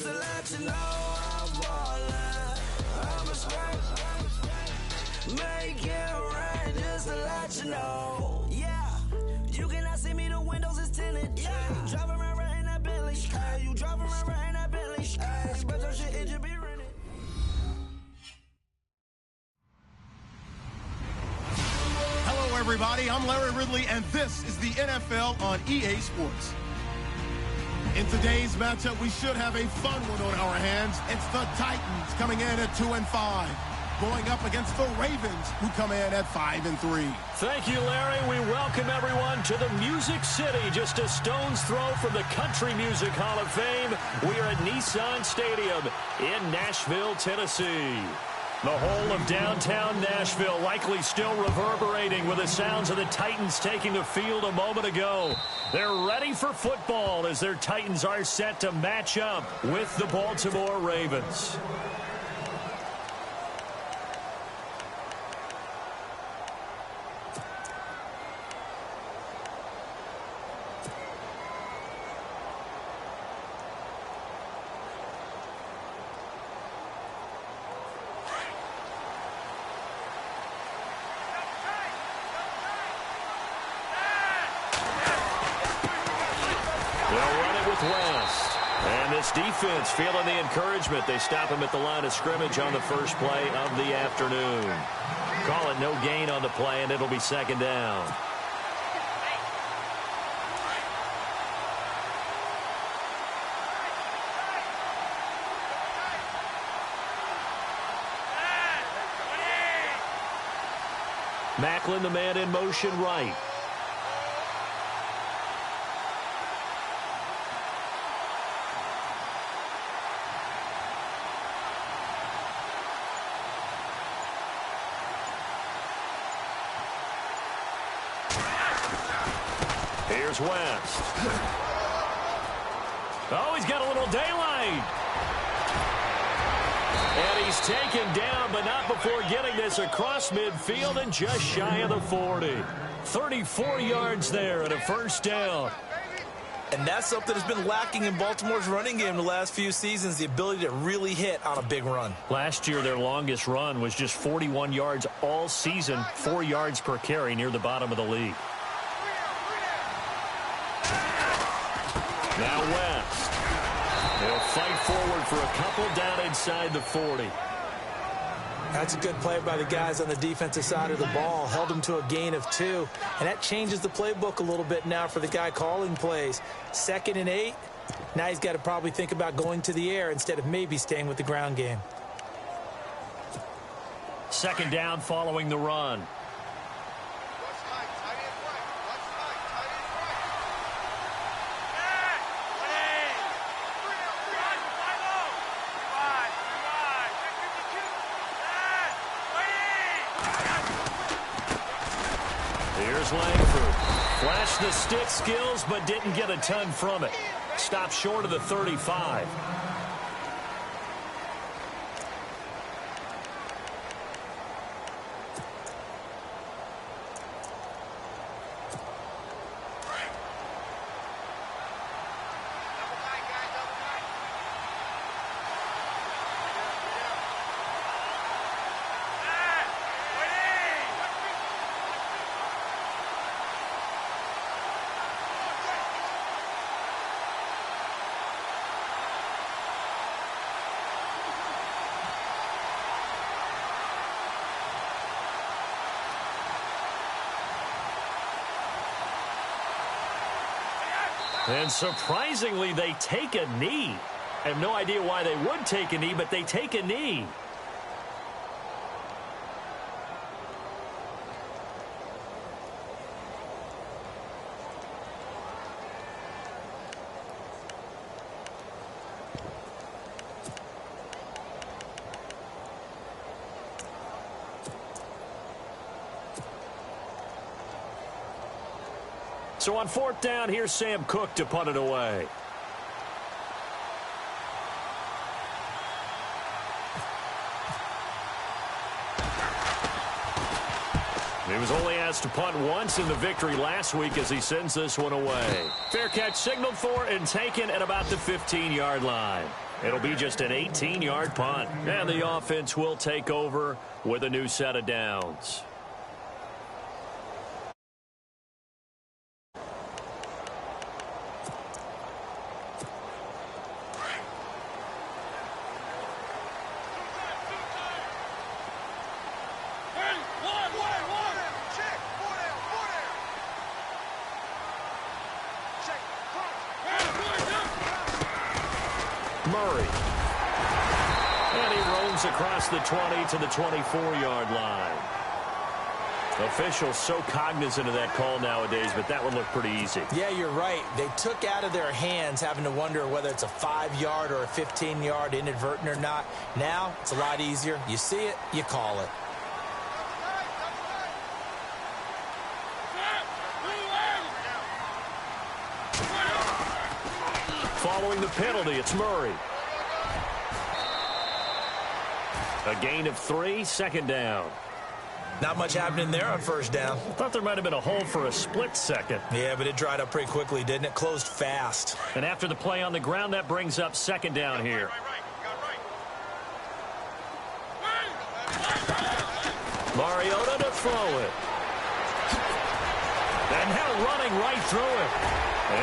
just to let you know I'm ballin'. I'm a straight. Make it rain just to let you know. Yeah, you cannot see me, the windows is tinted. Yeah, driving around right in that Bentley. Hey, you driving around right in that Bentley. Hey, but your shit, it should be rented. Hello, everybody. I'm Larry Ridley, and this is the NFL on EA Sports. In today's matchup, we should have a fun one on our hands. It's the Titans coming in at 2-5, going up against the Ravens, who come in at 5-3. Thank you, Larry. We welcome everyone to the Music City, just a stone's throw from the Country Music Hall of Fame. We are at Nissan Stadium in Nashville, Tennessee. The whole of downtown Nashville likely still reverberating with the sounds of the Titans taking the field a moment ago. They're ready for football as their Titans are set to match up with the Baltimore Ravens. West. And this defense feeling the encouragement. They stop him at the line of scrimmage on the first play of the afternoon. Call it no gain on the play, and it'll be second down. Macklin, the man in motion right. Here's West. Oh, he's got a little daylight. And he's taken down, but not before getting this across midfield and just shy of the 40. 34 yards there and a first down. And that's something that's been lacking in Baltimore's running game the last few seasons, the ability to really hit on a big run. Last year, their longest run was just 41 yards all season, 4 yards per carry near the bottom of the league. Now West. They'll fight forward for a couple down inside the 40. That's a good play by the guys on the defensive side of the ball. Held them to a gain of 2. And that changes the playbook a little bit now for the guy calling plays. 2nd and 8. Now he's got to probably think about going to the air instead of maybe staying with the ground game. Second down following the run. Here's Langford. Flashed the stick skills, but didn't get a ton from it. Stopped short of the 35. And surprisingly, they take a knee. I have no idea why they would take a knee, but they take a knee. So on 4th down, here's Sam Cook to punt it away. He was only asked to punt once in the victory last week as he sends this one away. Fair catch signaled for and taken at about the 15-yard line. It'll be just an 18-yard punt. And the offense will take over with a new set of downs. Murray. And he roams across the 20 to the 24-yard line. Officials so cognizant of that call nowadays, but that would look pretty easy. Yeah, you're right. They took out of their hands having to wonder whether it's a 5-yard or a 15-yard inadvertent or not. Now, it's a lot easier. You see it, you call it. Following the penalty, it's Murray. A gain of 3, second down. Not much happening there on first down. Thought there might have been a hole for a split second. Yeah, but it dried up pretty quickly, didn't it? Closed fast. And after the play on the ground, that brings up second down here. Mariota to throw it. And now running right through it.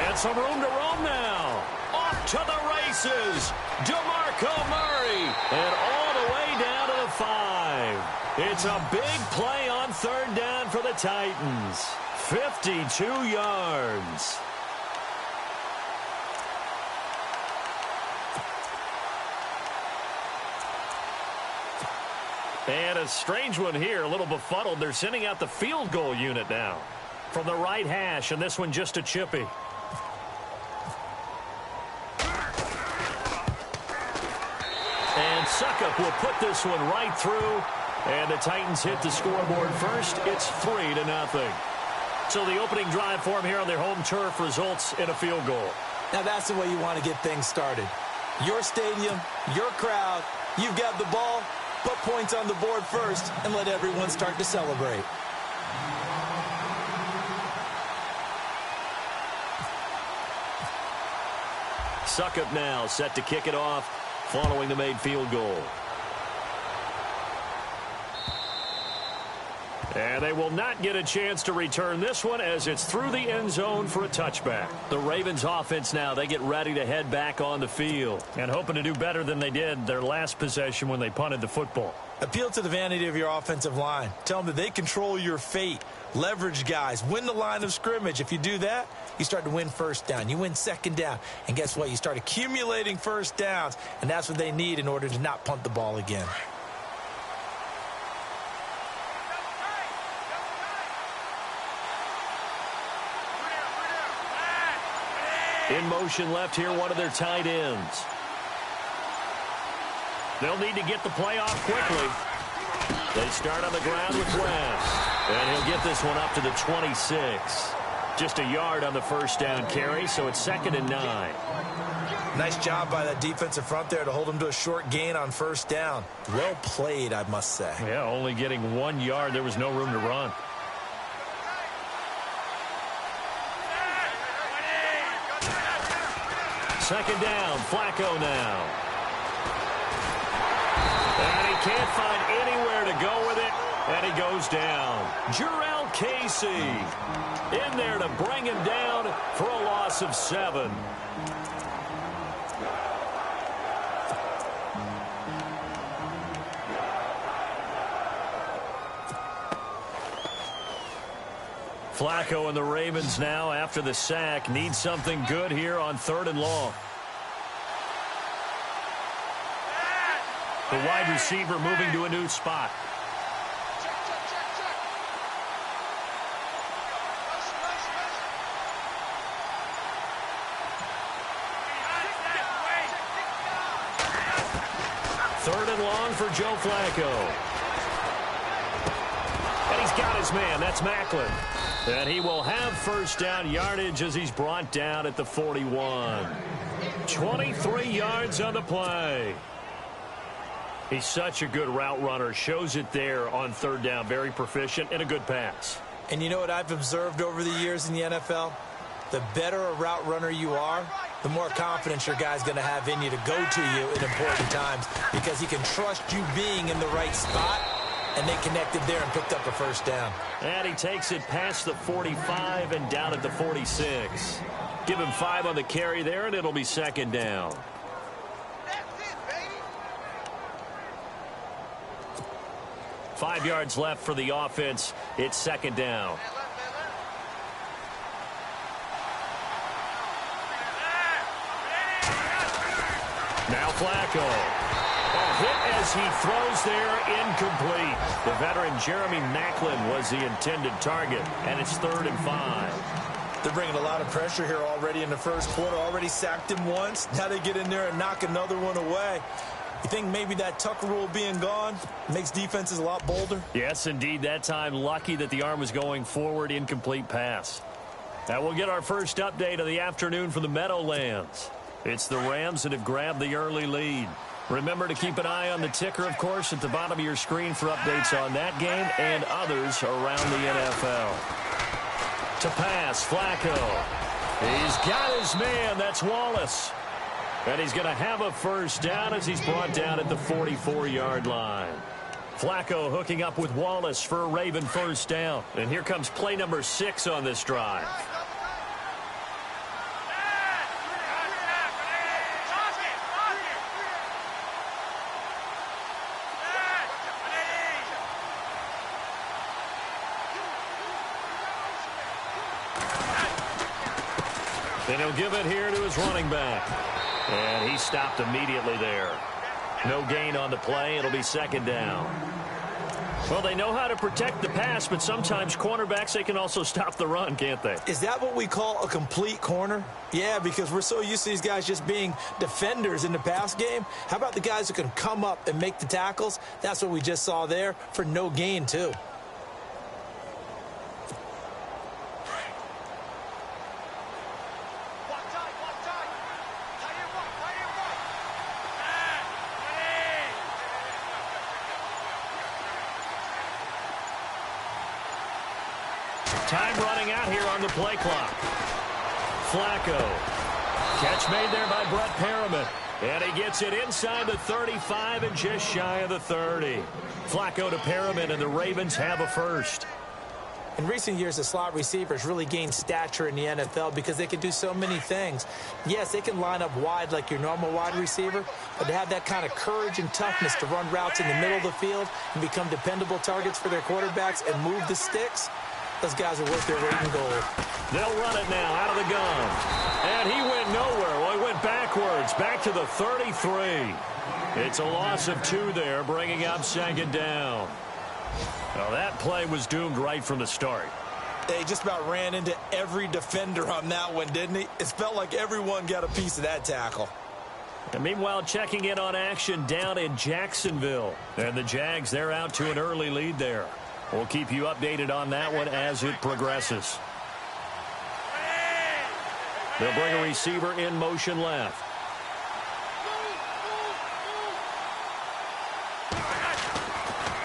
And some room to roam now. Off to the races. DeMarco Murray. And all the way down to the 5. It's a big play on third down for the Titans. 52 yards. And a strange one here, a little befuddled. They're sending out the field goal unit now from the right hash, and this one just a chippy. And Suckup will put this one right through, and the Titans hit the scoreboard first. It's 3-0. So the opening drive for them here on their home turf results in a field goal. Now that's the way you want to get things started. Your stadium, your crowd, you've got the ball, put points on the board first, and let everyone start to celebrate. Suckup now set to kick it off following the made field goal. And they will not get a chance to return this one as it's through the end zone for a touchback. The Ravens offense now, they get ready to head back on the field and hoping to do better than they did their last possession when they punted the football. Appeal to the vanity of your offensive line. Tell them that they control your fate. Leverage guys. Win the line of scrimmage. If you do that, you start to win first down. You win second down. And guess what? You start accumulating first downs. And that's what they need in order to not punt the ball again. In motion left here, one of their tight ends. They'll need to get the play off quickly. They start on the ground with West. And he'll get this one up to the 26. Just a yard on the first down carry, so it's 2nd and 9. Nice job by that defensive front there to hold him to a short gain on first down. Well played, I must say. Yeah, only getting 1 yard. There was no room to run. Second down, Flacco now. And he can't find anywhere to go with it, and he goes down. Jarrell Casey in there to bring him down for a loss of 7. Flacco and the Ravens now, after the sack, need something good here on 3rd and long. The wide receiver moving to a new spot. Third and long for Joe Flacco. And he's got his man. That's Macklin. And he will have first down yardage as he's brought down at the 41. 23 yards on the play. He's such a good route runner. Shows it there on third down. Very proficient and a good pass. And you know what I've observed over the years in the NFL? The better a route runner you are, the more confidence your guy's going to have in you to go to you in important times because he can trust you being in the right spot, and they connected there and picked up a first down. And he takes it past the 45 and down at the 46. Give him 5 on the carry there, and it'll be second down. 5 yards left for the offense. It's second down. Now Flacco. A hit as he throws there, incomplete. The veteran Jeremy Maclin was the intended target, and it's 3rd and 5. They're bringing a lot of pressure here already in the first quarter. Already sacked him once. Now they get in there and knock another one away. You think maybe that Tucker rule being gone makes defenses a lot bolder? Yes, indeed. That time, lucky that the arm was going forward. Incomplete pass. Now we'll get our first update of the afternoon from the Meadowlands. It's the Rams that have grabbed the early lead. Remember to keep an eye on the ticker, of course, at the bottom of your screen for updates on that game and others around the NFL. To pass, Flacco. He's got his man. That's Wallace. And he's going to have a first down as he's brought down at the 44-yard line. Flacco hooking up with Wallace for a Raven first down. And here comes play number 6 on this drive. And he'll give it here to his running back. And he stopped immediately there. No gain on the play. It'll be second down. Well, they know how to protect the pass, but sometimes cornerbacks, they can also stop the run, can't they? Is that what we call a complete corner? Yeah, because we're so used to these guys just being defenders in the pass game. How about the guys who can come up and make the tackles? That's what we just saw there for no gain, too. Time running out here on the play clock. Flacco. Catch made there by Brett Perriman. And he gets it inside the 35 and just shy of the 30. Flacco to Perriman, and the Ravens have a first. In recent years, the slot receivers really gained stature in the NFL because they can do so many things. Yes, they can line up wide like your normal wide receiver, but to have that kind of courage and toughness to run routes in the middle of the field and become dependable targets for their quarterbacks and move the sticks, those guys are worth their weight in gold. They'll run it now out of the gun. And he went nowhere. Well, he went backwards, back to the 33. It's a loss of 2 there, bringing up second down. Now, that play was doomed right from the start. They just about ran into every defender on that one, didn't he? It felt like everyone got a piece of that tackle. And meanwhile, checking in on action down in Jacksonville. And the Jags, they're out to an early lead there. We'll keep you updated on that one as it progresses. They'll bring a receiver in motion left.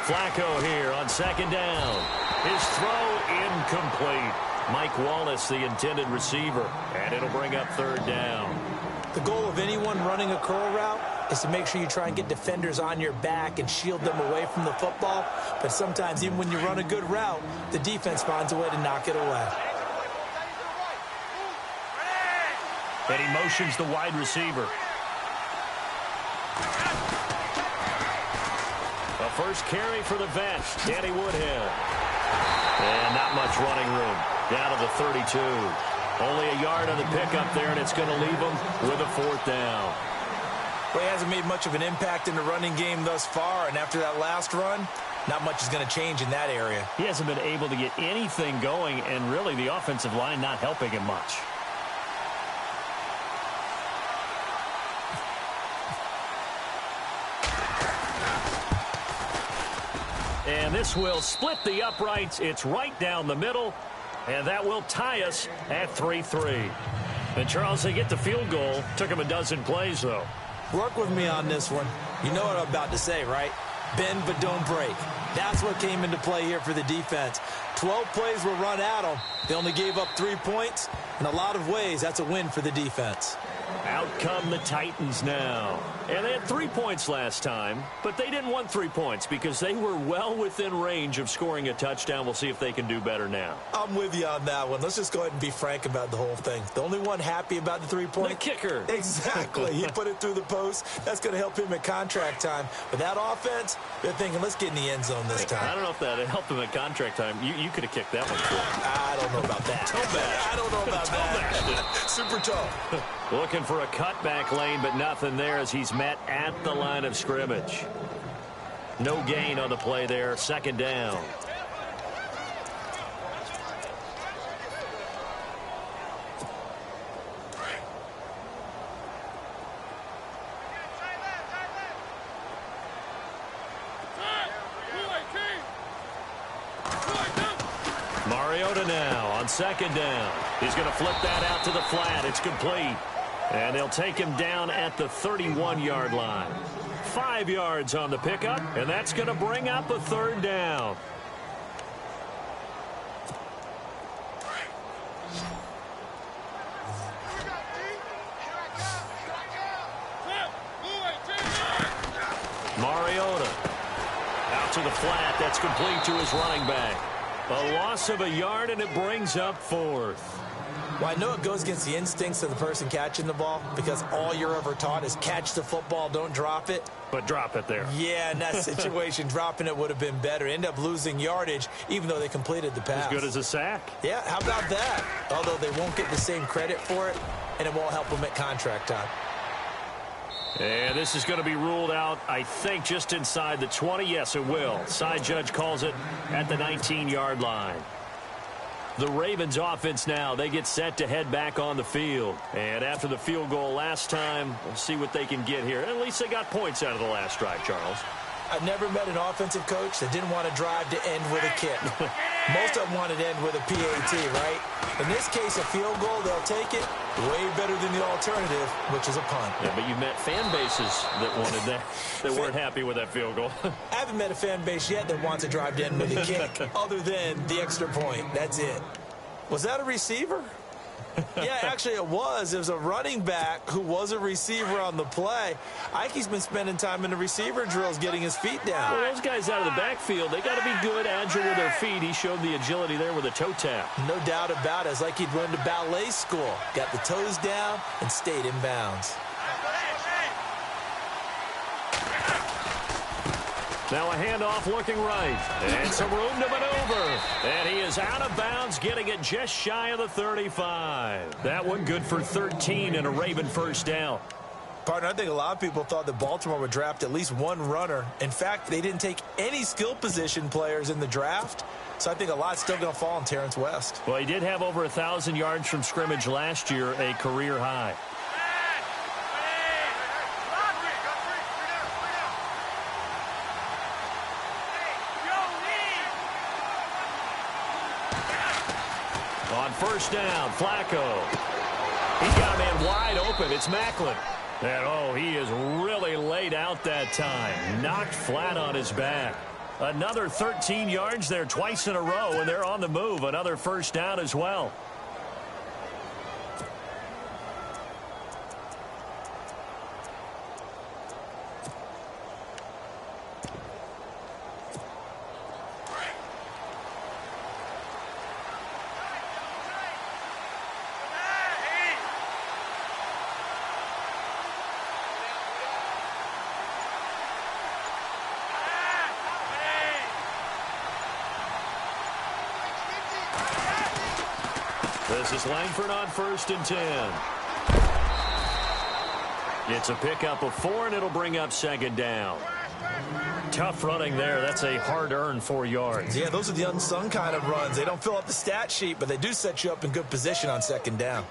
Flacco here on second down. His throw incomplete. Mike Wallace, the intended receiver, and it'll bring up third down. The goal of anyone running a curl route is to make sure you try and get defenders on your back and shield them away from the football. But sometimes, even when you run a good route, the defense finds a way to knock it away. And he motions the wide receiver. A first carry for the vet, Danny Woodhead. And not much running room. Down to the 32. Only a yard on the pickup there, and it's going to leave him with a fourth down. Well, he hasn't made much of an impact in the running game thus far, and after that last run, not much is going to change in that area. He hasn't been able to get anything going, and really the offensive line not helping him much. And this will split the uprights. It's right down the middle, and that will tie us at 3-3. And, Charles, they get the field goal. Took him a dozen plays, though. Work with me on this one. You know what I'm about to say, right? Bend but don't break. That's what came into play here for the defense. 12 plays were run at them. They only gave up 3 points. In a lot of ways, that's a win for the defense. Out come the Titans now. And they had 3 points last time, but they didn't want 3 points because they were well within range of scoring a touchdown. We'll see if they can do better now. I'm with you on that one. Let's just go ahead and be frank about the whole thing. The only one happy about the 3-point? The kicker. Exactly. He put it through the post. That's going to help him at contract time. But that offense, they're thinking, let's get in the end zone this time. I don't know if that helped him at contract time. You could have kicked that one for him. I don't know about that. I don't know about that. Super tough. Looking for a cutback lane, but nothing there as he's met at the line of scrimmage. No gain on the play there. Second down. Mariota now on second down. He's going to flip that out to the flat. It's complete. And they'll take him down at the 31-yard line. 5 yards on the pickup, and that's going to bring up a third down. Mariota out to the flat. That's complete to his running back. A loss of a yard, and it brings up fourth. Well, I know it goes against the instincts of the person catching the ball because all you're ever taught is catch the football, don't drop it. But drop it there. Yeah, in that situation, dropping it would have been better. End up losing yardage, even though they completed the pass. As good as a sack. Yeah, how about that? Although they won't get the same credit for it, and it won't help them at contract time. And this is going to be ruled out, I think, just inside the 20. Yes, it will. Side judge calls it at the 19-yard line. The Ravens offense now, they get set to head back on the field. And after the field goal last time, we'll see what they can get here. At least they got points out of the last drive, Charles. I've never met an offensive coach that didn't want to drive to end with a kick. Most of them wanted to end with a PAT, right? In this case, a field goal, they'll take it. Way better than the alternative, which is a punt. Yeah, but you've met fan bases that wanted that, that weren't happy with that field goal. I haven't met a fan base yet that wants to drive to end with a kick, other than the extra point. That's it. Was that a receiver? Yeah, actually it was. It was a running back who was a receiver on the play. Ike's been spending time in the receiver drills getting his feet down. Well, those guys out of the backfield, they got to be good, agile with their feet. He showed the agility there with a toe tap. No doubt about it. It's like he'd run to ballet school. Got the toes down and stayed in bounds. Now a handoff looking right. And some room to maneuver. And he is out of bounds, getting it just shy of the 35. That one good for 13 and a Raven first down. Partner, I think a lot of people thought that Baltimore would draft at least one runner. In fact, they didn't take any skill position players in the draft. So I think a lot's still going to fall on Terrence West. Well, he did have over 1,000 yards from scrimmage last year, a career high. On first down, Flacco. He got a man wide open. It's Macklin. And, oh, he is really laid out that time. Knocked flat on his back. Another 13 yards there twice in a row, and they're on the move. Another first down as well. This is Langford on first and 10. It's a pickup of 4, and it'll bring up second down. Tough running there. That's a hard-earned 4 yards. Yeah, those are the unsung kind of runs. They don't fill up the stat sheet, but they do set you up in good position on second down.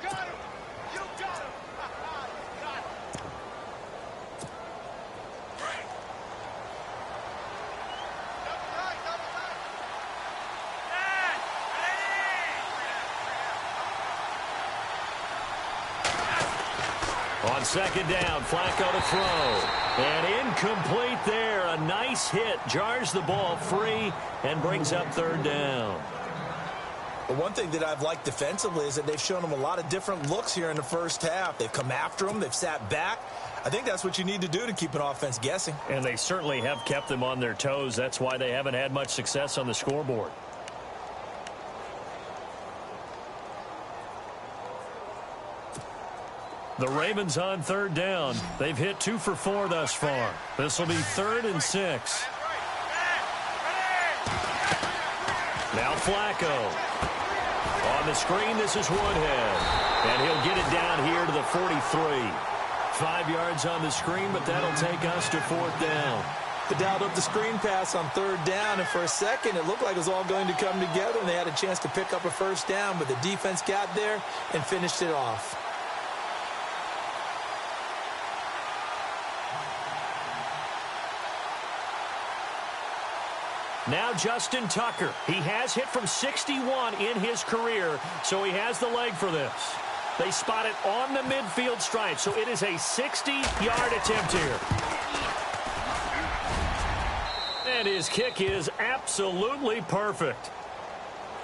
On second down, Flacco to throw. And incomplete there. A nice hit. Jars the ball free and brings up third down. But one thing that I've liked defensively is that they've shown them a lot of different looks here in the first half. They've come after them. They've sat back. I think that's what you need to do to keep an offense guessing. And they certainly have kept them on their toes. That's why they haven't had much success on the scoreboard. The Ravens on third down. They've hit 2 for 4 thus far. This will be 3rd and 6. Now Flacco. On the screen, this is Woodhead. And he'll get it down here to the 43. 5 yards on the screen, but that'll take us to 4th down. They dialed up the screen pass on 3rd down, and for a second, it looked like it was all going to come together, and they had a chance to pick up a first down, but the defense got there and finished it off. Now Justin Tucker. He has hit from 61 in his career, so he has the leg for this. They spot it on the midfield stripe, so it is a 60-yard attempt here. And his kick is absolutely perfect.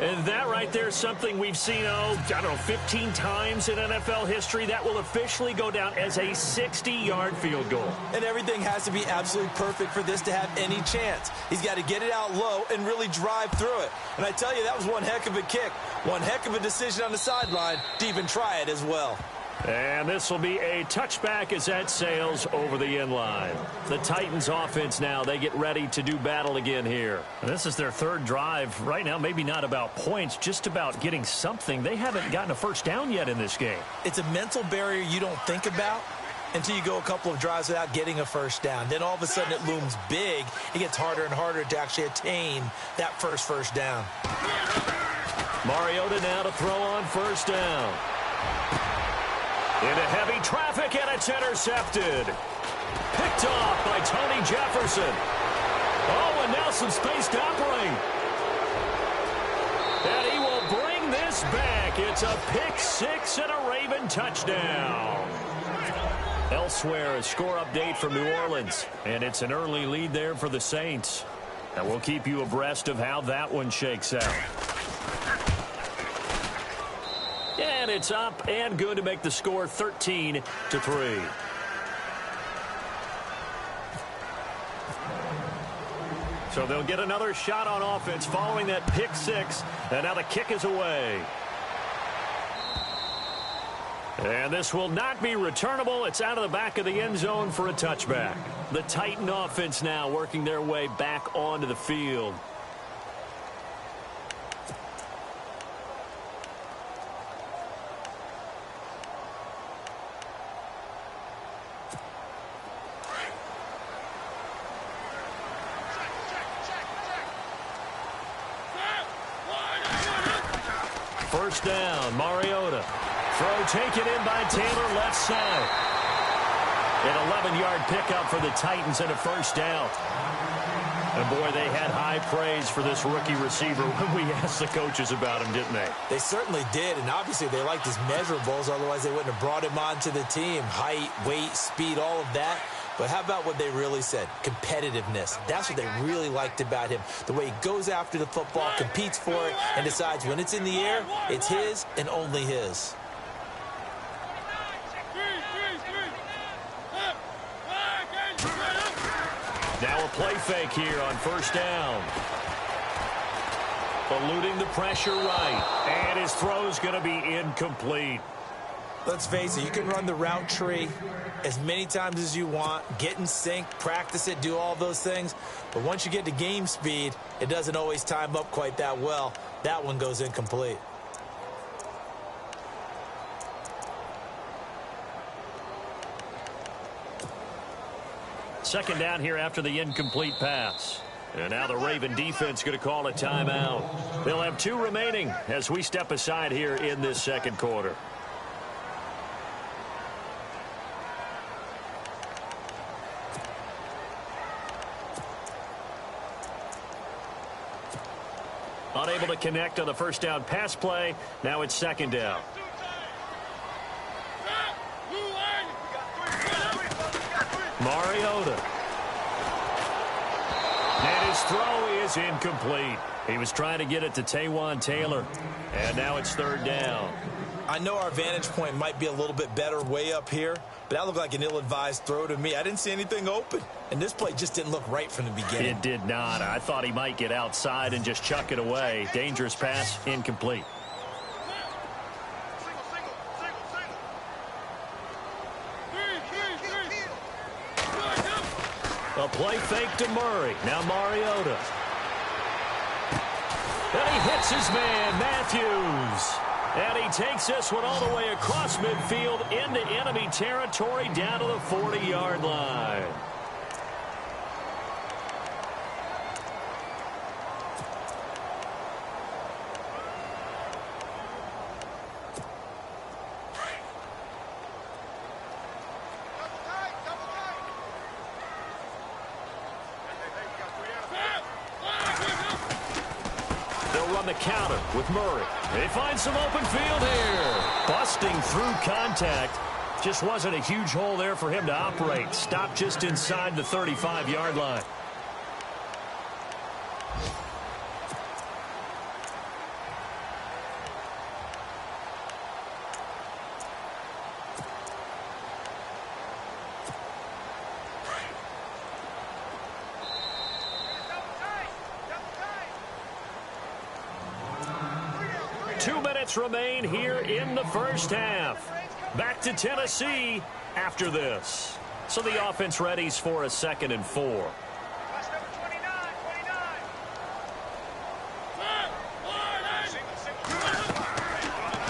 And that right there is something we've seen, 15 times in NFL history. That will officially go down as a 60-yard field goal. And everything has to be absolutely perfect for this to have any chance. He's got to get it out low and really drive through it. And I tell you, that was one heck of a kick. One heck of a decision on the sideline to even try it as well. And this will be a touchback as that sails over the end line. The Titans offense now, they get ready to do battle again here. And this is their 3rd drive. Right now, maybe not about points, just about getting something. They haven't gotten a first down yet in this game. It's a mental barrier you don't think about until you go a couple of drives without getting a first down. Then all of a sudden it looms big. It gets harder and harder to actually attain that first down. Mariota now to throw on first down. Into heavy traffic, and it's intercepted. Picked off by Tony Jefferson. Oh, and now some space to operate. And he will bring this back. It's a pick 6 and a Raven touchdown. Elsewhere, a score update from New Orleans. And it's an early lead there for the Saints. And we'll keep you abreast of how that one shakes out. And it's up and good to make the score 13-3. So they'll get another shot on offense following that pick 6. And now the kick is away. And this will not be returnable. It's out of the back of the end zone for a touchback. The Titan offense now working their way back onto the field. First down, Mariota. Throw taken in by Taylor, left side. An 11-yard pickup for the Titans and a first down. And, boy, they had high praise for this rookie receiver when we asked the coaches about him, didn't they? They certainly did, and obviously they liked his measurables. Otherwise, they wouldn't have brought him onto the team. Height, weight, speed, all of that. But how about what they really said? Competitiveness. That's what they really liked about him. The way he goes after the football, competes for it, and decides when it's in the air, it's his and only his. Now a play fake here on first down. Eluding the pressure right. And his throw's going to be incomplete. Let's face it, you can run the route tree as many times as you want, get in sync, practice it, do all those things. But once you get to game speed, it doesn't always time up quite that well. That one goes incomplete. Second down here after the incomplete pass. And now the Raven defense going to call a timeout. They'll have 2 remaining as we step aside here in this second quarter. Unable to connect on the first down pass play. Now it's second down. Mariota. And his throw is incomplete. He was trying to get it to Taywan Taylor, and now it's third down. I know our vantage point might be a little bit better way up here, but that looked like an ill-advised throw to me. I didn't see anything open, and this play just didn't look right from the beginning. It did not. I thought he might get outside and just chuck it away. Dangerous pass, incomplete. A play fake to Murray. Now Mariota. And he hits his man, Matthews. And he takes this one all the way across midfield into enemy territory down to the 40-yard line. The counter with Murray. They find some open field here. Busting through contact. Just wasn't a huge hole there for him to operate. Stopped just inside the 35-yard line. Remain here in the first half. Back to Tennessee after this. So the offense readies for a 2nd and 4.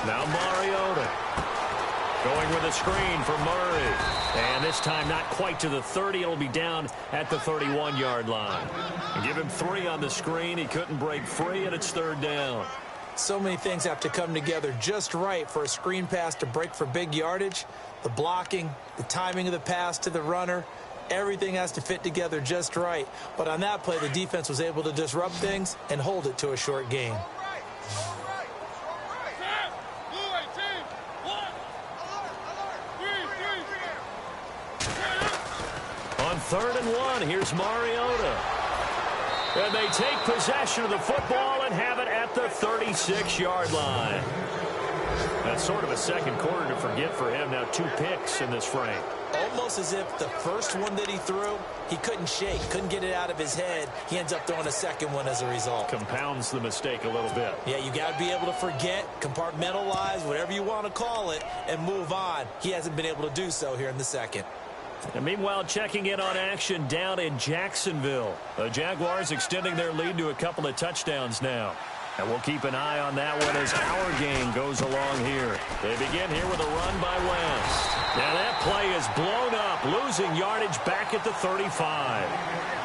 Now Mariota going with a screen for Murray. And this time not quite to the 30. It'll be down at the 31-yard line. Give him 3 on the screen. He couldn't break free, and it's third down. So many things have to come together just right for a screen pass to break for big yardage. The blocking, the timing of the pass to the runner, everything has to fit together just right. But on that play, the defense was able to disrupt things and hold it to a short gain. On 3rd and 1, here's Mariota. And they take possession of the football and have it at the 36-yard line. That's sort of a second quarter to forget for him. Now 2 picks in this frame. Almost as if the first one that he threw, he couldn't shake, couldn't get it out of his head. He ends up throwing a second one as a result. Compounds the mistake a little bit. Yeah, you got to be able to forget, compartmentalize, whatever you want to call it, and move on. He hasn't been able to do so here in the second. And meanwhile, checking in on action down in Jacksonville. The Jaguars extending their lead to a couple of touchdowns now. And we'll keep an eye on that one as our game goes along here. They begin here with a run by West. Now that play is blown up, losing yardage back at the 35.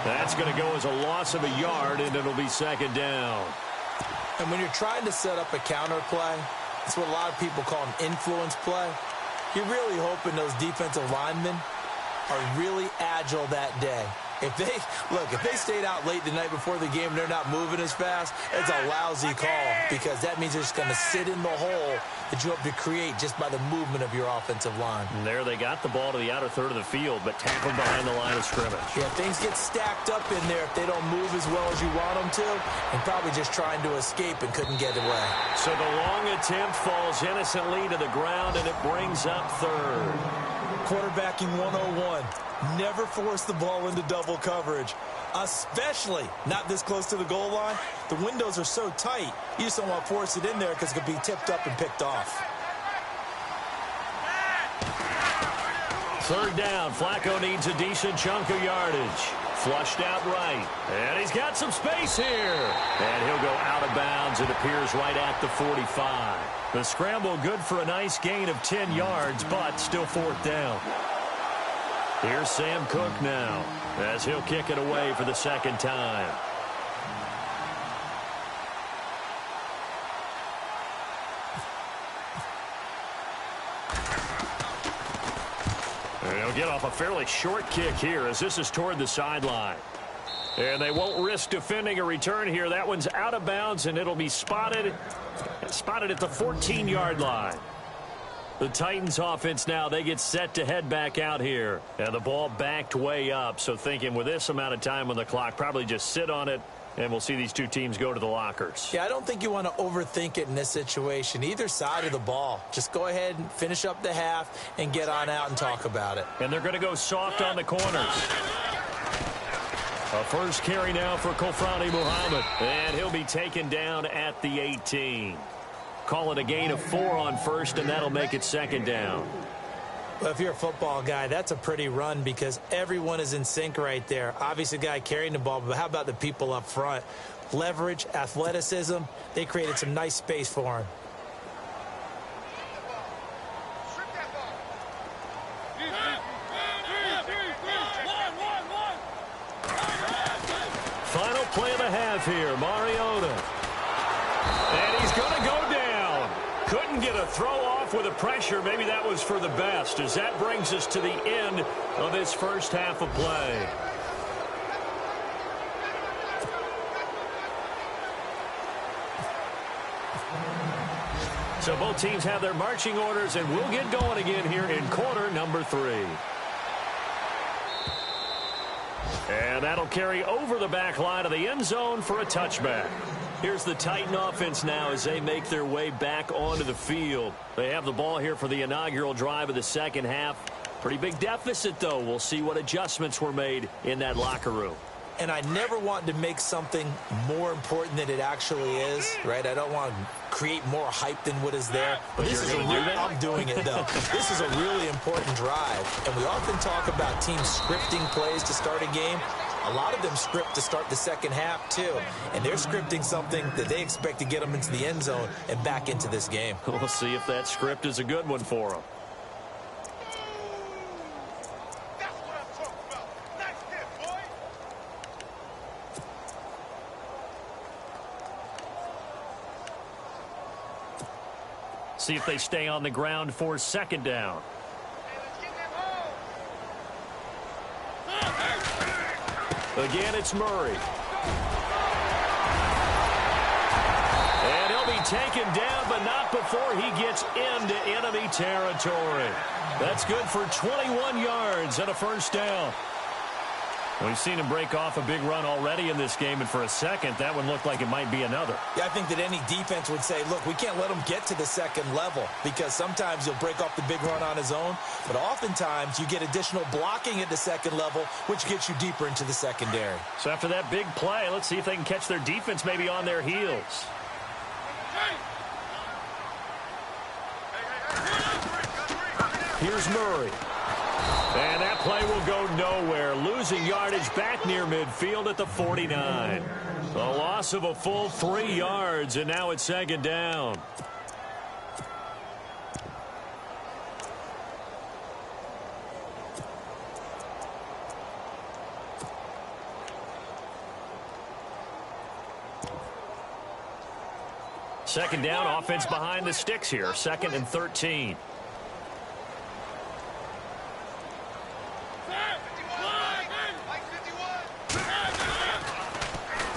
That's going to go as a loss of a yard, and it'll be 2nd down. And when you're trying to set up a counter play, it's what a lot of people call an influence play. You're really hoping those defensive linemen are really agile that day. If they stayed out late the night before the game and they're not moving as fast, it's a lousy call because that means they're just going to sit in the hole that you hope to create just by the movement of your offensive line. And there they got the ball to the outer third of the field, but tackled behind the line of scrimmage. Yeah, things get stacked up in there if they don't move as well as you want them to, and probably just trying to escape and couldn't get away. So the long attempt falls innocently to the ground, and it brings up 3rd. Quarterbacking 101. Never force the ball into double coverage, especially not this close to the goal line. The windows are so tight, you just don't want to force it in there because it could be tipped up and picked off. 3rd down. Flacco needs a decent chunk of yardage. Flushed out right. And he's got some space here. And he'll go out of bounds. It appears right at the 45. The scramble good for a nice gain of 10 yards, but still 4th down. Here's Sam Cook now as he'll kick it away for the 2nd time. And he'll get off a fairly short kick here as this is toward the sideline. And they won't risk defending a return here. That one's out of bounds, and it'll be spotted at the 14-yard line. The Titans offense now, they get set to head back out here. And the ball backed way up. So thinking with this amount of time on the clock, probably just sit on it, and we'll see these two teams go to the lockers. Yeah, I don't think you want to overthink it in this situation. Either side of the ball. Just go ahead and finish up the half and get on out and talk about it. And they're going to go soft on the corners. A first carry now for Kofrani Muhammad. And he'll be taken down at the 18. Call it a gain of 4 on first, and that'll make it second down. Well, if you're a football guy, that's a pretty run because everyone is in sync right there. Obviously, the guy carrying the ball, but how about the people up front? Leverage, athleticism, they created some nice space for him. Final play of the half here, Mariota. And he's going to go down. Couldn't get a throw off with the pressure. Maybe that was for the best, as that brings us to the end of this first half of play. So both teams have their marching orders, and we'll get going again here in quarter number 3. And that'll carry over the back line of the end zone for a touchback. Here's the Titan offense now as they make their way back onto the field. They have the ball here for the inaugural drive of the second half. Pretty big deficit, though. We'll see what adjustments were made in that locker room. And I never want to make something more important than it actually is, right? I don't want to create more hype than what is there. But this is a I'm doing it, though. This is a really important drive. And we often talk about teams scripting plays to start a game. A lot of them script to start the second half, too. And they're scripting something that they expect to get them into the end zone and back into this game. We'll see if that script is a good one for them. See if they stay on the ground for second down. Again, it's Murray. And he'll be taken down, but not before he gets into enemy territory. That's good for 21 yards and a first down. We've seen him break off a big run already in this game, and for a second, that one looked like it might be another. Yeah, I think that any defense would say, look, we can't let him get to the second level because sometimes he'll break off the big run on his own, but oftentimes you get additional blocking at the second level, which gets you deeper into the secondary. So after that big play, let's see if they can catch their defense maybe on their heels. Here's Murray. And that play will go nowhere. Losing yardage back near midfield at the 49. A loss of a full 3 yards, and now it's second down. Second down, offense behind the sticks here. 2nd and 13.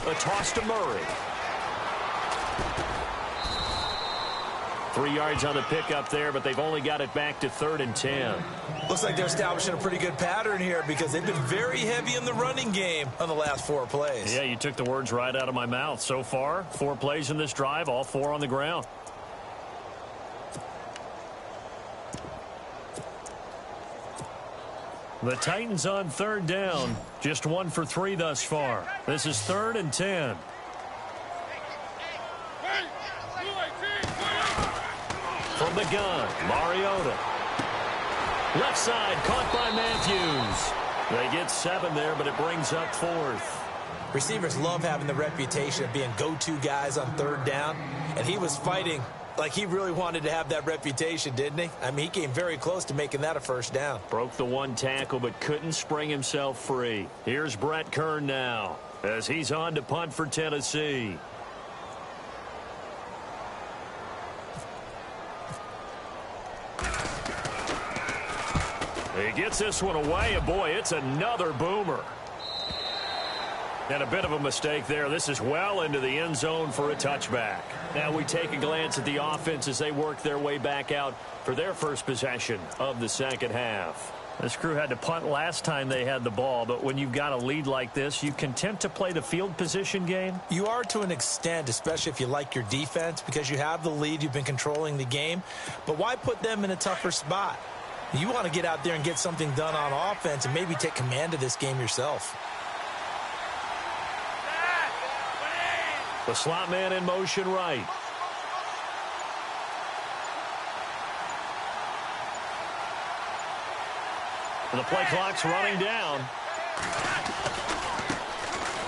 A toss to Murray. 3 yards on the pickup there, but they've only got it back to 3rd and 10. Looks like they're establishing a pretty good pattern here because they've been very heavy in the running game on the last 4 plays. Yeah, you took the words right out of my mouth. So far, 4 plays in this drive, all 4 on the ground. The Titans on 3rd down. Just 1 for 3 thus far. This is 3rd and 10. From the gun, Mariota. Left side, caught by Matthews. They get 7 there, but it brings up 4th. Receivers love having the reputation of being go-to guys on 3rd down, and he was fighting like he really wanted to have that reputation, didn't he? I mean, he came very close to making that a first down. Broke the 1 tackle, but couldn't spring himself free. Here's Brett Kern now as he's on to punt for Tennessee. He gets this one away, and boy, it's another boomer. And a bit of a mistake there. This is well into the end zone for a touchback. Now we take a glance at the offense as they work their way back out for their first possession of the second half. This crew had to punt last time they had the ball, but when you've got a lead like this, you content to play the field position game? You are to an extent, especially if you like your defense, because you have the lead, you've been controlling the game. But why put them in a tougher spot? You want to get out there and get something done on offense and maybe take command of this game yourself. The slot man in motion right. And the play clock's running down.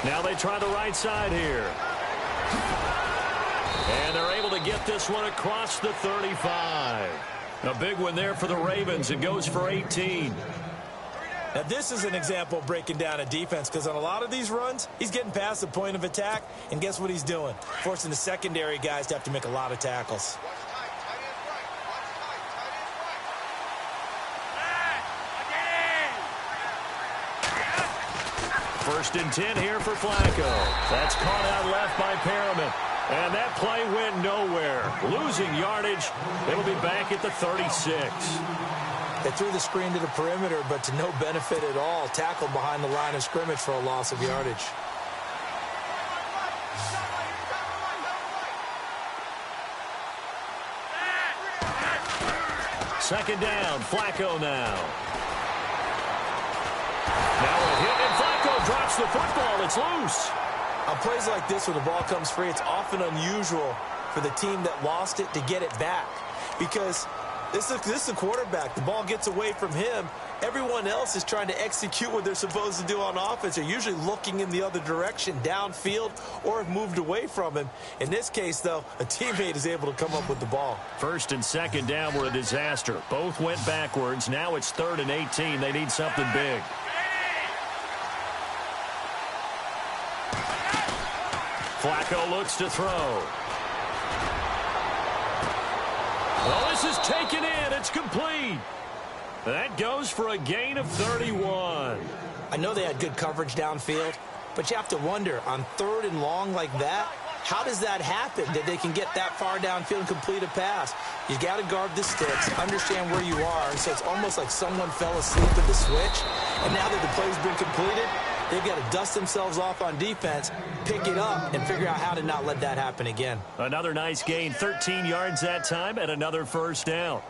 Now they try the right side here. And they're able to get this one across the 35. A big one there for the Ravens. It goes for 18. Now, this is an example of breaking down a defense, because on a lot of these runs, he's getting past the point of attack, and guess what he's doing? Forcing the secondary guys to have to make a lot of tackles. First and 10 here for Flacco. That's caught out left by Perriman. And that play went nowhere. Losing yardage. It'll be back at the 36. They threw the screen to the perimeter, but to no benefit at all. Tackled behind the line of scrimmage for a loss of yardage. Second down, Flacco now. Now a hit, and Flacco drops the football. It's loose. On plays like this, when the ball comes free, it's often unusual for the team that lost it to get it back, because this is a quarterback. The ball gets away from him. Everyone else is trying to execute what they're supposed to do on offense. They're usually looking in the other direction, downfield, or have moved away from him. In this case, though, a teammate is able to come up with the ball. First and second down were a disaster. Both went backwards. Now it's 3rd and 18. They need something big. Flacco looks to throw. Well, this is taken in. It's complete. That goes for a gain of 31. I know they had good coverage downfield, but you have to wonder, on 3rd and long like that, how does that happen, that they can get that far downfield and complete a pass? You got to guard the sticks, understand where you are, so it's almost like someone fell asleep at the switch, and now that the play's been completed, they've got to dust themselves off on defense, pick it up, and figure out how to not let that happen again. Another nice gain, 13 yards that time, and another first down.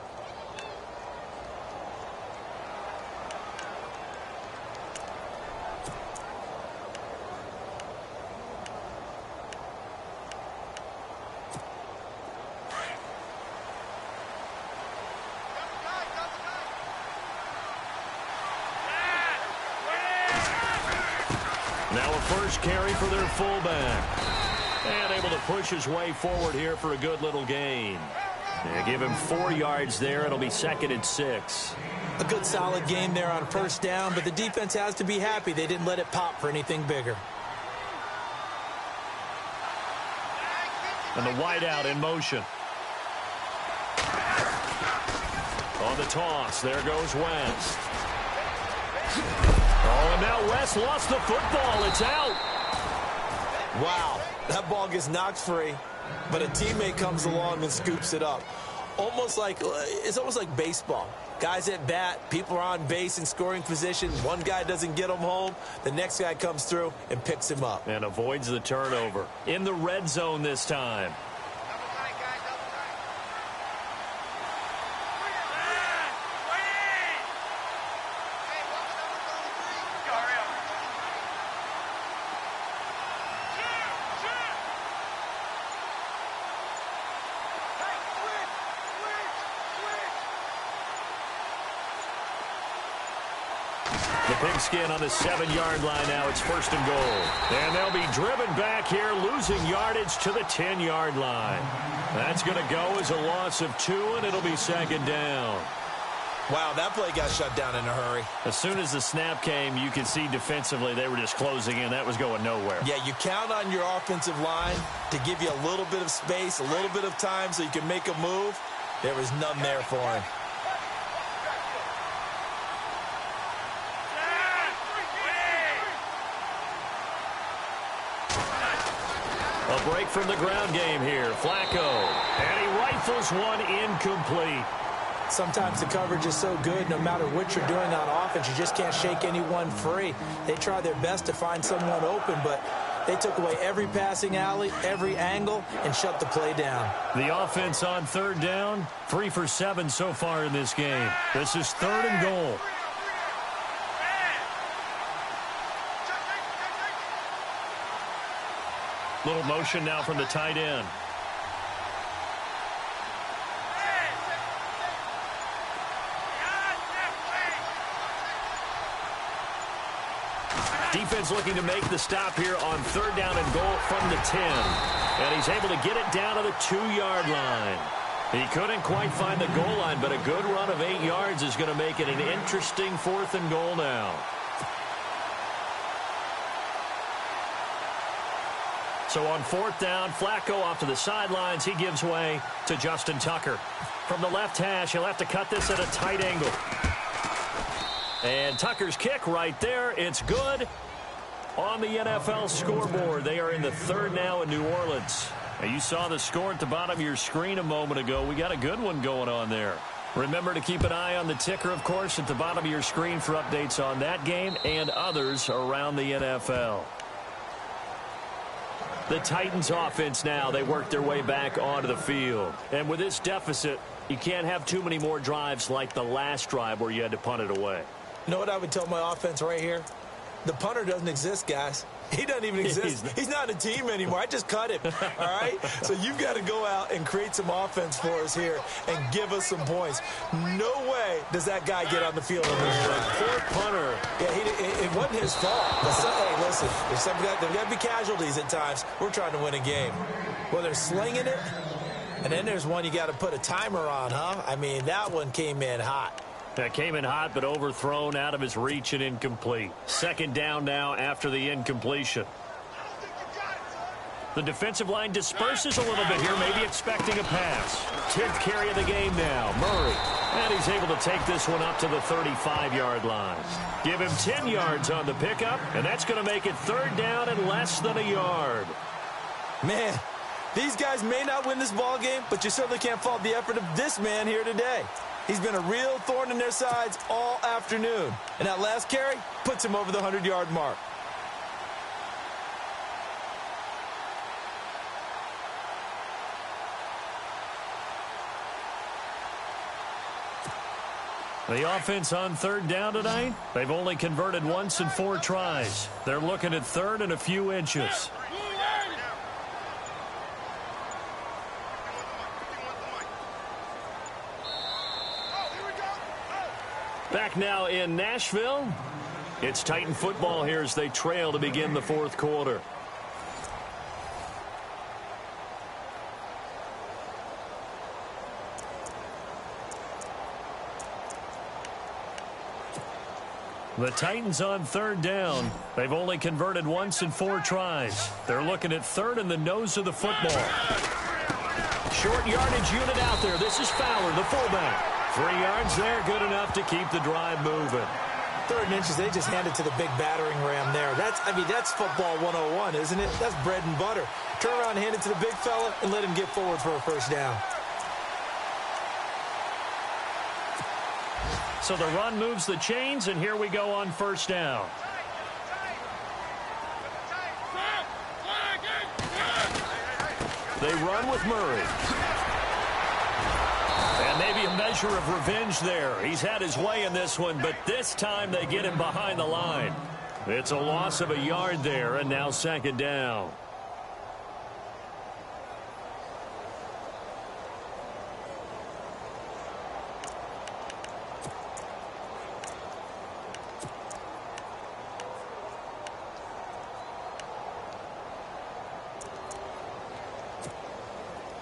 Now a first carry for their fullback. And able to push his way forward here for a good little gain. Yeah, give him 4 yards there. It'll be 2nd and 6. A good solid game there on first down, but the defense has to be happy they didn't let it pop for anything bigger. And the wideout in motion. On the toss, there goes West. Oh, and now West lost the football. It's out. Wow, that ball gets knocked free, but a teammate comes along and scoops it up. It's almost like baseball. Guys at bat, people are on base in scoring position. One guy doesn't get him home. The next guy comes through and picks him up. And avoids the turnover. In the red zone this time. The pigskin on the 7-yard line now. It's 1st and goal. And they'll be driven back here, losing yardage to the 10-yard line. That's going to go as a loss of 2, and it'll be 2nd down. Wow, that play got shut down in a hurry. As soon as the snap came, you could see defensively they were just closing in. That was going nowhere. Yeah, you count on your offensive line to give you a little bit of space, a little bit of time so you can make a move. There was none there for him. A break from the ground game here. Flacco. And he rifles one incomplete. Sometimes the coverage is so good, no matter what you're doing on offense, you just can't shake anyone free. They try their best to find someone open, but they took away every passing alley, every angle, and shut the play down. The offense on third down, 3 for 7 so far in this game. This is 3rd and goal. Little motion now from the tight end. Defense looking to make the stop here on 3rd down and goal from the 10. And he's able to get it down to the 2-yard line. He couldn't quite find the goal line, but a good run of 8 yards is going to make it an interesting 4th and goal now. So on 4th down, Flacco off to the sidelines. He gives way to Justin Tucker. From the left hash, he'll have to cut this at a tight angle. And Tucker's kick right there. It's good. On the NFL scoreboard, they are in the 3rd now in New Orleans. Now, you saw the score at the bottom of your screen a moment ago. We got a good one going on there. Remember to keep an eye on the ticker, of course, at the bottom of your screen for updates on that game and others around the NFL. The Titans offense now, they work their way back onto the field. And with this deficit, you can't have too many more drives like the last drive where you had to punt it away. You know what I would tell my offense right here? The punter doesn't exist, guys. He doesn't even exist. He's not a team anymore. I just cut him, all right? So you've got to go out and create some offense for us here and give us some points. No way does that guy get on the field on this drive. Poor punter. Yeah, it wasn't his fault. Hey, listen, there's got to be casualties at times. We're trying to win a game. Well, they're slinging it, and then there's one you got to put a timer on, huh? I mean, that one came in hot. That came in hot, but overthrown out of his reach and incomplete. 2nd down now after the incompletion. The defensive line disperses a little bit here, maybe expecting a pass. 10th carry of the game now, Murray. And he's able to take this one up to the 35-yard line. Give him 10 yards on the pickup, and that's going to make it 3rd down and less than a yard. Man, these guys may not win this ball game, but you certainly can't fault the effort of this man here today. He's been a real thorn in their sides all afternoon. And that last carry puts him over the 100-yard mark. The offense on 3rd down tonight, they've only converted once in 4 tries. They're looking at 3rd and a few inches. Back now in Nashville. It's Titan football here as they trail to begin the 4th quarter. The Titans on 3rd down. They've only converted once in 4 tries. They're looking at 3rd in the nose of the football. Short yardage unit out there. This is Fowler, the fullback. 3 yards there, good enough to keep the drive moving. 3rd and inches, they just handed to the big battering ram there. That's football 101, isn't it? That's bread and butter. Turn around and hand it to the big fella and let him get forward for a 1st down. So the run moves the chains, and here we go on 1st down. They run with Murray. And maybe a measure of revenge there. He's had his way in this one, but this time they get him behind the line. It's a loss of a yard there, and now 2nd down.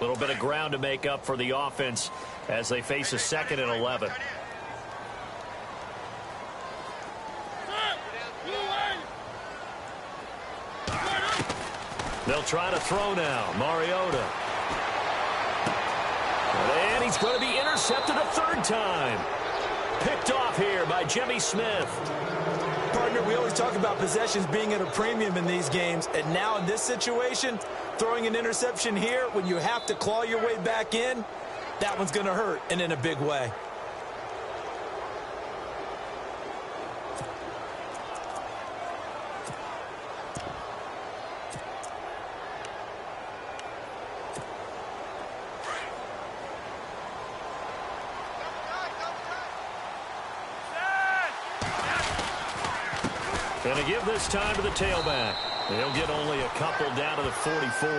A little bit of ground to make up for the offense as they face a 2nd and 11. They'll try to throw now. Mariota. And he's going to be intercepted a 3rd time. Picked off here by Jimmy Smith. Partner, we always talk about possessions being at a premium in these games, and now in this situation, Throwing an interception here when you have to claw your way back in, that one's going to hurt, and in a big way. Going to give this time to the tailback. He'll get only a couple down to the 44.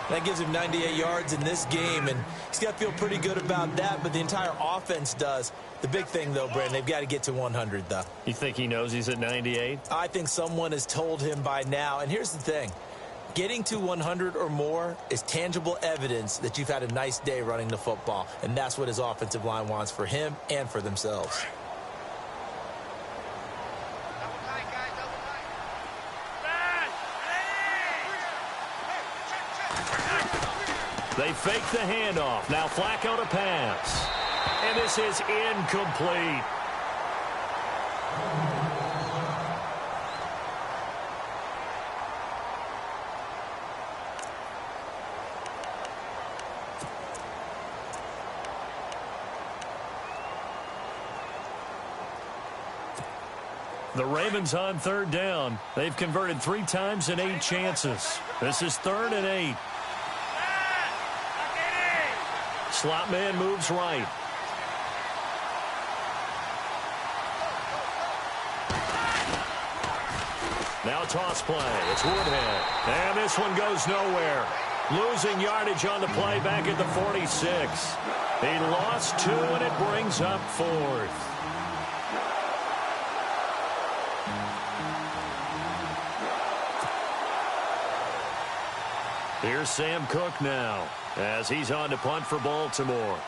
That gives him 98 yards in this game, and he's got to feel pretty good about that, but the entire offense does. The big thing, though, Brandon, they've got to get to 100, though. You think he knows he's at 98? I think someone has told him by now, and here's the thing. Getting to 100 or more is tangible evidence that you've had a nice day running the football, and that's what his offensive line wants for him and for themselves. They fake the handoff. Now Flacco to pass. And this is incomplete. The Ravens on third down. They've converted 3 times in 8 chances. This is 3rd and 8. Slot man moves right. Now toss play. It's Woodhead. And this one goes nowhere. Losing yardage on the play back at the 46. He lost 2, and it brings up 4th. Here's Sam Cook now as he's on to punt for Baltimore.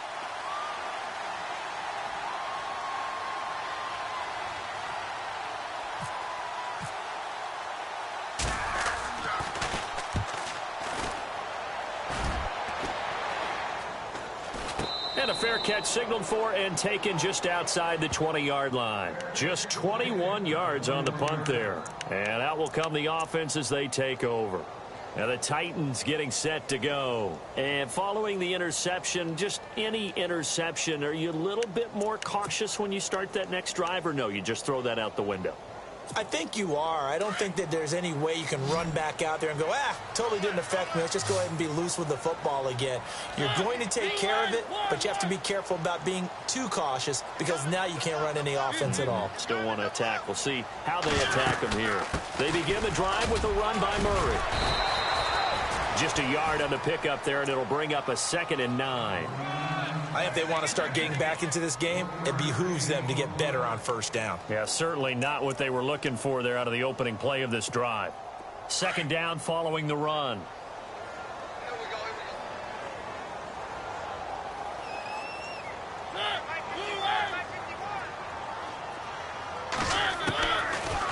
And a fair catch signaled for and taken just outside the 20-yard line. Just 21 yards on the punt there. And out will come the offense as they take over. Now the Titans getting set to go. And following the interception, just any interception, are you a little bit more cautious when you start that next drive, or no, you just throw that out the window? I think you are. I don't think that there's any way you can run back out there and go, totally didn't affect me. Let's just go ahead and be loose with the football again. You're going to take care of it, but you have to be careful about being too cautious because now you can't run any offense at all. Still want to attack. We'll see how they attack them here. They begin the drive with a run by Murray. Just a yard on the pickup there, and it'll bring up a 2nd and 9. I think if they want to start getting back into this game, it behooves them to get better on first down. Yeah, certainly not what they were looking for there out of the opening play of this drive. 2nd down following the run.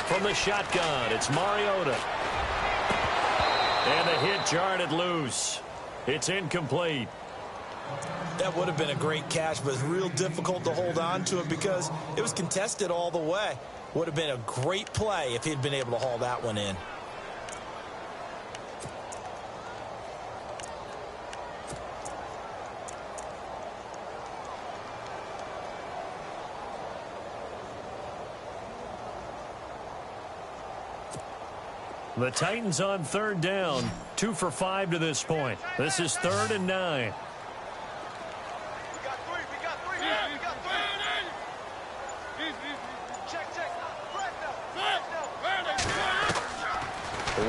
From the shotgun, it's Mariota. And the hit jarred loose. It's incomplete. That would have been a great catch, but it's real difficult to hold on to it because it was contested all the way. Would have been a great play if he'd been able to haul that one in. The Titans on 3rd down, 2 for 5 to this point. This is 3rd and 9.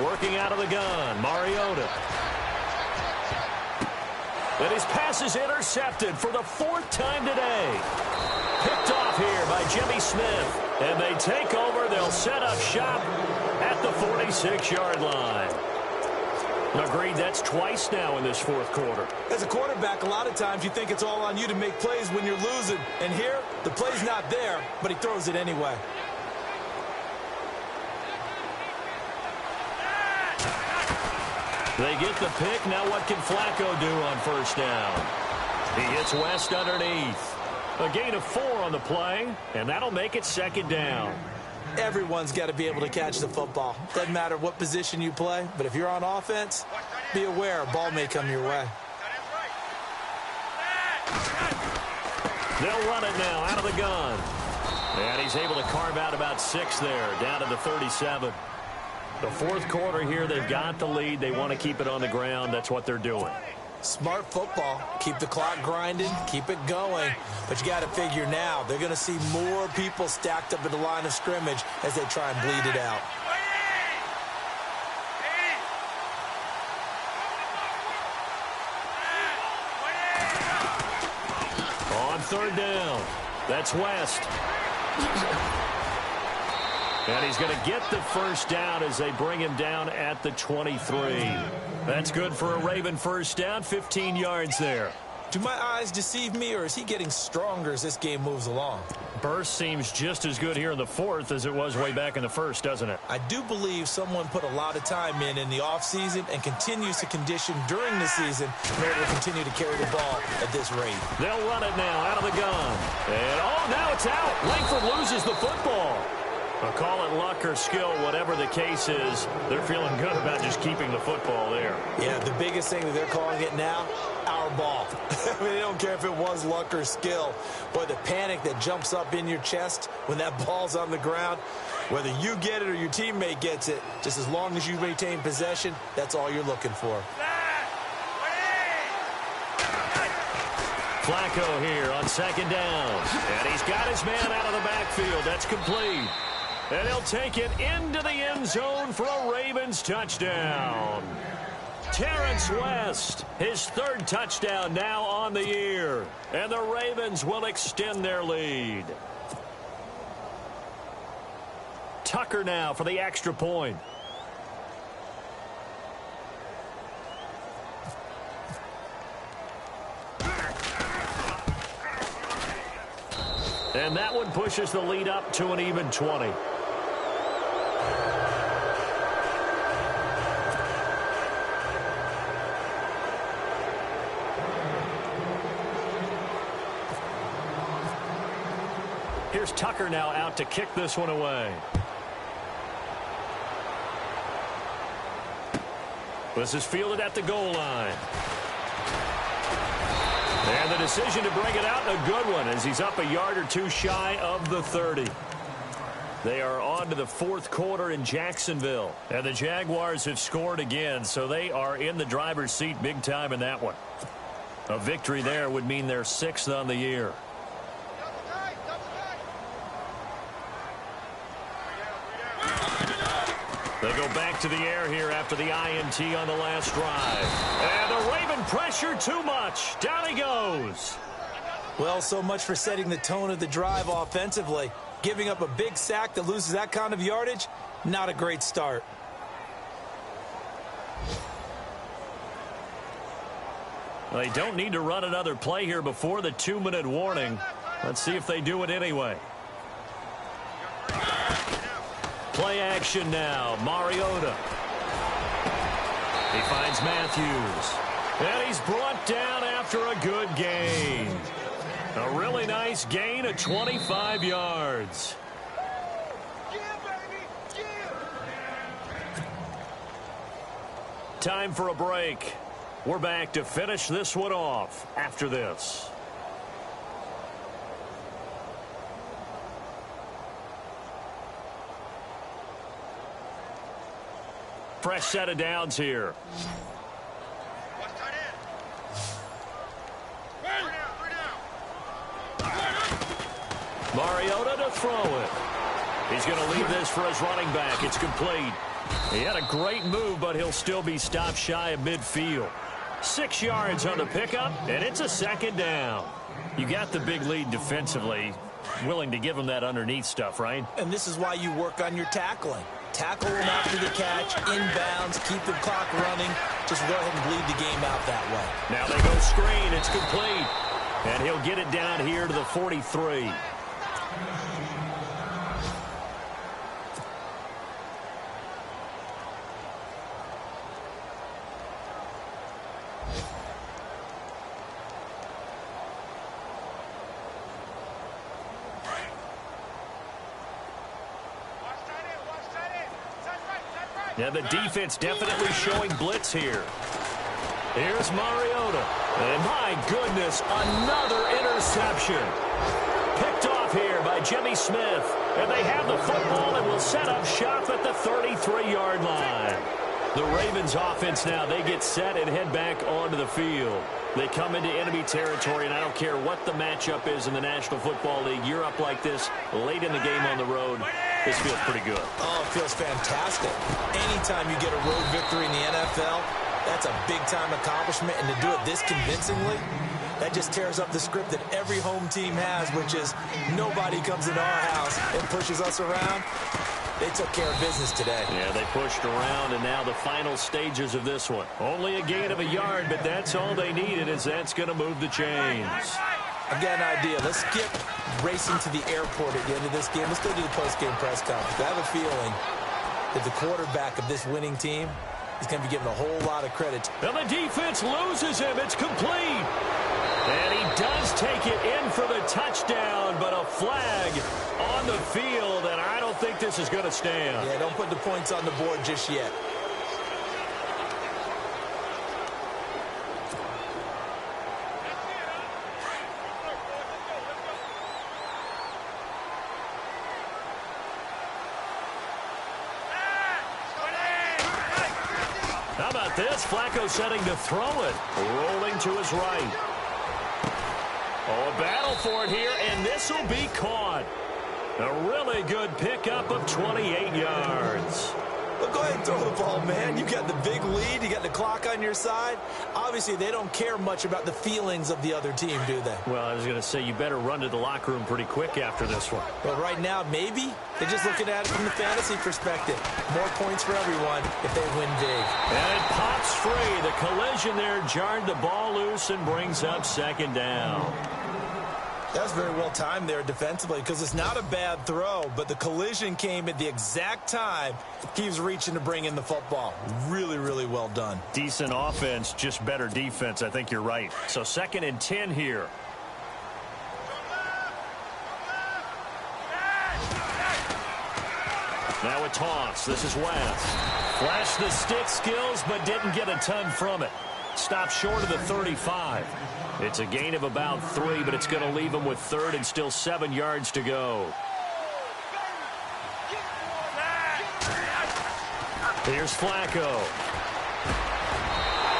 Working out of the gun, Mariota. And his pass is intercepted for the 4th time today. Picked off here by Jimmy Smith. And they take over. They'll set up shop at the 46-yard line. Agreed, that's twice now in this 4th quarter. As a quarterback, a lot of times you think it's all on you to make plays when you're losing. And here, the play's not there, but he throws it anyway. They get the pick. Now what can Flacco do on 1st down? He hits West underneath. A gain of 4 on the play, and that'll make it 2nd down. Everyone's got to be able to catch the football. Doesn't matter what position you play, but if you're on offense, be aware, a ball may come your way. They'll run it now out of the gun. And he's able to carve out about 6 there, down to the 37. The fourth quarter here, they've got the lead. They want to keep it on the ground. That's what they're doing. Smart football. Keep the clock grinding, keep it going. But you got to figure now, they're going to see more people stacked up at the line of scrimmage as they try and bleed it out. On third down, that's West. And he's going to get the first down as they bring him down at the 23. That's good for a Raven first down, 15 yards there. Do my eyes deceive me, or is he getting stronger as this game moves along? Burst seems just as good here in the fourth as it was way back in the first, doesn't it? I do believe someone put a lot of time in the offseason and continues to condition during the season in order to continue to carry the ball at this rate. They'll run it now out of the gun. And, now it's out. Langford loses the football. I'll call it luck or skill, whatever the case is. They're feeling good about just keeping the football there. Yeah, the biggest thing that they're calling it now, our ball. I mean, they don't care if it was luck or skill. Boy, the panic that jumps up in your chest when that ball's on the ground, whether you get it or your teammate gets it, just as long as you maintain possession, that's all you're looking for. Flacco here on second down. And he's got his man out of the backfield. That's complete. And he'll take it into the end zone for a Ravens touchdown. Terrence West, his third touchdown now on the year. And the Ravens will extend their lead. Tucker now for the extra point. And that one pushes the lead up to an even 20. Here's Tucker now out to kick this one away. This is fielded at the goal line. And the decision to bring it out, a good one, as he's up a yard or two shy of the 30. They are on to the fourth quarter in Jacksonville. And the Jaguars have scored again, so they are in the driver's seat big time in that one. A victory there would mean they're 6th on the year. They go back to the air here after the INT on the last drive. And the Raven pressure too much. Down he goes. Well, so much for setting the tone of the drive offensively. Giving up a big sack that loses that kind of yardage, not a great start. They don't need to run another play here before the 2-minute warning. Let's see if they do it anyway. Play action now. Mariota. He finds Matthews. And he's brought down after a good gain. A really nice gain of 25 yards. Time for a break. We're back to finish this one off after this. Fresh set of downs here. Mariota to throw it. He's going to leave this for his running back. It's complete. He had a great move, but he'll still be stopped shy of midfield. 6 yards on the pickup, and it's a second down. You got the big lead defensively. Willing to give him that underneath stuff, right? And this is why you work on your tackling. Tackle him after the catch, inbounds, keep the clock running. Just go ahead and bleed the game out that way. Now they go screen. It's complete. And he'll get it down here to the 43. Yeah, the defense definitely showing blitz here. Here's Mariota. And my goodness, another interception. Picked off here by Jimmy Smith. And they have the football and will set up shop at the 33-yard line. The Ravens offense now, they get set and head back onto the field. They come into enemy territory, and I don't care what the matchup is in the National Football League. You're up like this late in the game on the road. This feels pretty good. Oh, it feels fantastic. Anytime you get a road victory in the NFL, that's a big-time accomplishment, and to do it this convincingly, that just tears up the script that every home team has, which is nobody comes into our house and pushes us around. They took care of business today. Yeah, they pushed around, and now the final stages of this one. Only a gain of a yard, but that's all they needed, as that's going to move the chains. I've got an idea. Let's skip racing to the airport at the end of this game. Let's go do the post-game press conference. I have a feeling that the quarterback of this winning team is going to be given a whole lot of credit. And the defense loses him. It's complete. And he does take it in for the touchdown, but a flag on the field, and I don't think this is going to stand. Yeah, don't put the points on the board just yet. How about this? Flacco setting to throw it. Rolling to his right. Oh, a battle for it here, and this will be caught. A really good pickup of 28 yards. Well, go ahead and throw the ball, man. You got the big lead. You got the clock on your side. Obviously, they don't care much about the feelings of the other team, do they? Well, I was going to say, you better run to the locker room pretty quick after this one. Well, right now, maybe. They're just looking at it from the fantasy perspective. More points for everyone if they win big. And it pops free. The collision there jarred the ball loose and brings up second down. That's very well timed there defensively because it's not a bad throw, but the collision came at the exact time he was reaching to bring in the football. Really, really well done. Decent offense, just better defense. I think you're right. So 2nd and 10 here. Now a toss. This is West. Flashed the stick skills, but didn't get a ton from it. Stopped short of the 35. It's a gain of about 3, but it's going to leave him with 3rd and still 7 yards to go. Here's Flacco.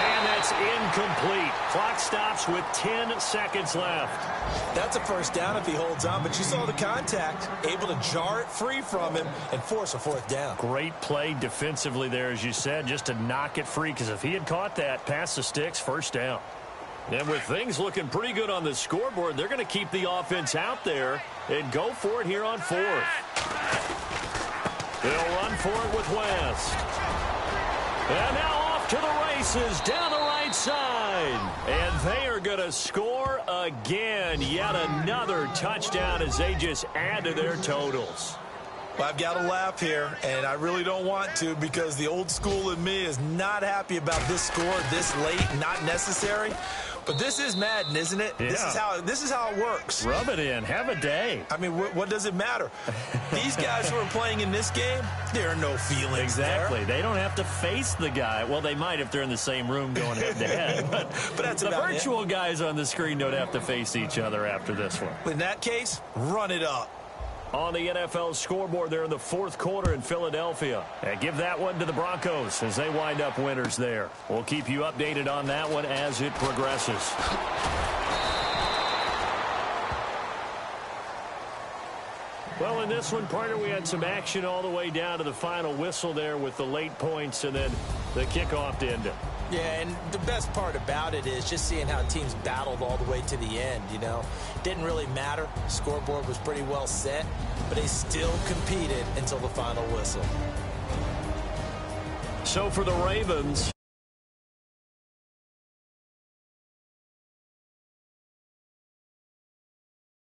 And that's incomplete. Clock stops with 10 seconds left. That's a first down if he holds on, but you saw the contact. Able to jar it free from him and force a 4th down. Great play defensively there, as you said, just to knock it free, because if he had caught that, past the sticks, first down. And with things looking pretty good on the scoreboard, they're going to keep the offense out there and go for it here on 4th. They'll run for it with West. And now off to the races down the right side. And they are going to score again. Yet another touchdown as they just add to their totals. Well, I've got to laugh here, and I really don't want to because the old school in me is not happy about this score this late, not necessary. But this is Madden, isn't it? Yeah. This is how it works. Rub it in. Have a day. I mean, what does it matter? These guys who are playing in this game, there are no feelings Exactly. there. They don't have to face the guy. Well, they might if they're in the same room going head-to-head. But that's the about virtual guys on the screen don't have to face each other after this one. In that case, run it up. On the NFL scoreboard there in the 4th quarter in Philadelphia. And give that one to the Broncos as they wind up winners there. We'll keep you updated on that one as it progresses. Well, in this one, partner, we had some action all the way down to the final whistle there with the late points and then the kickoff to end it. Yeah, and the best part about it is just seeing how teams battled all the way to the end, you know. Didn't really matter. Scoreboard was pretty well set, but they still competed until the final whistle. So for the Ravens,